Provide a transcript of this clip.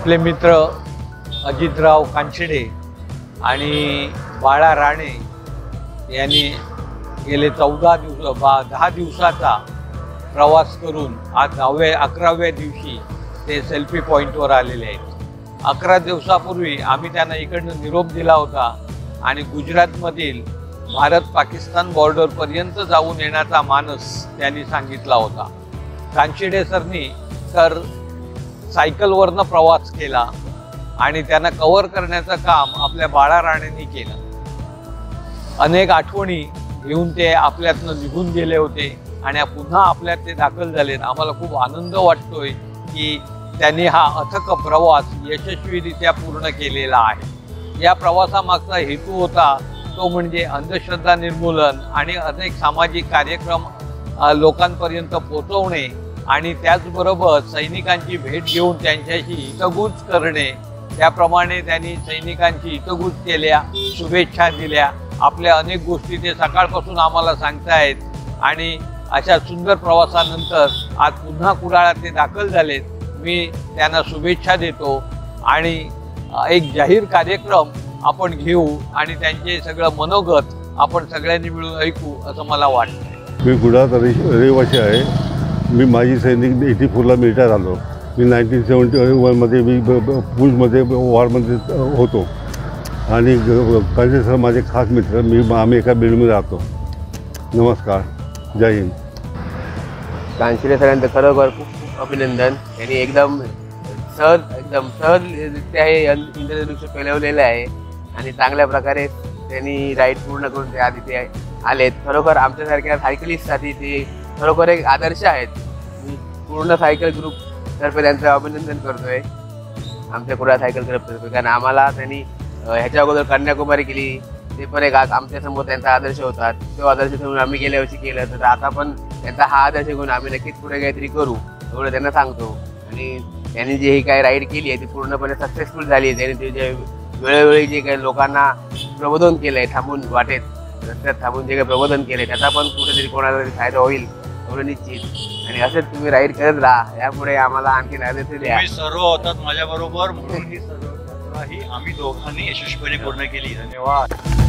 आपले मित्र अजितराव कांचडे आणि बाळा राणे यांनी गेले 10 दिवसाचा प्रवास करून आज 11व्या दिवशी ते सेल्फी पॉईंटवर आलेले आहेत। 11 दिवसापूर्वी आम्ही त्यांना इकडनं निरोप दिला होता आणि गुजरातमधील भारत पाकिस्तान बॉर्डरपर्यंत जाऊन येण्याचा मानस त्यांनी सांगितला होता। कांचडे सरनी तर सायकलवरनं प्रवास केला आणि त्यांना कव्हर करण्याचं काम आपल्या बाळा राणेंनी केलं। अनेक आठवणी घेऊन ते आपल्यातनं निघून गेले होते आणि पुन्हा आपल्यात ते दाखल झाले। आम्हाला खूप आनंद वाटतोय की त्यांनी हा अथक प्रवास यशस्वीरित्या पूर्ण केलेला आहे। या प्रवासामागचा हेतू होता तो म्हणजे अंधश्रद्धा निर्मूलन आणि अनेक सामाजिक कार्यक्रम लोकांपर्यंत पोहोचवणे आणि त्याचबरोबर सैनिकांची भेट घेऊन त्यांच्याशी हितगुज करणे। त्याप्रमाणे त्यांनी सैनिकांची हितगुज केल्या, शुभेच्छा दिल्या, आपल्या अनेक गोष्टी ते सकाळपासून आम्हाला सांगतायत आणि अशा सुंदर प्रवासानंतर आज पुन्हा कुडाळात ते दाखल झालेत। मी त्यांना शुभेच्छा देतो आणि एक जाहीर कार्यक्रम आपण घेऊ आणि त्यांचे सगळं मनोगत आपण सगळ्यांनी मिळून ऐकू असं मला वाटतं। मी कुडाळचा रहिवासी आहे। मी माजी सैनिक 84ला मिलिटार आलो। मी 1971मध्ये मी पूजमध्ये वॉरमध्ये होतो आणि कांचडे सर माझे खास मित्र। आम्ही एका बिल्डिंगमध्ये राहतो। नमस्कार, जय हिंद। कांचडे सरांचं खरोखर खूप अभिनंदन। त्यांनी एकदम सहजरित्या हे इंद्रधनुष्य पेलवलेलं आहे आणि चांगल्या प्रकारे त्यांनी राईड पूर्ण करून ते आधी ते आलेत। खरोखर आमच्यासारख्या सायकलिस्टसाठी ते खरोखर एक आदर्श आहेत। मी पूर्ण सायकल ग्रुप तर्फे त्यांचं अभिनंदन करतोय, आमच्या कुडाळ सायकल क्लबतर्फे, कारण आम्हाला त्यांनी ह्याच्या अगोदर कन्याकुमारी केली, ते पण एक आमच्यासमोर त्यांचा आदर्श होता। तो आदर्श घेऊन आम्ही गेल्या वर्षी केलं, तर आता पण त्यांचा हा आदर्श घेऊन आम्ही नक्कीच पुढे काहीतरी करू एवढं त्यांना सांगतो। आणि त्यांनी जी ही काही राईड केली आहे ती पूर्णपणे सक्सेसफुल झाली आहे। त्यांनी ते जे वेळोवेळी जे काही लोकांना प्रबोधन केलं आहे, थांबून वाटेत रस्त्यात थांबून जे काही प्रबोधन केले त्याचा पण कुठेतरी कोणाला तरी फायदा होईल एवढं निश्चित। आणि असंच तुम्ही राईड करत राहा, यापुढे आम्हाला आणखी आदर्श द्या। तुम्ही सर्व होतात माझ्याबरोबर म्हणून ही सर्व यात्रा ही आम्ही दोघांनी यशस्वीपणे पूर्ण केली। धन्यवाद।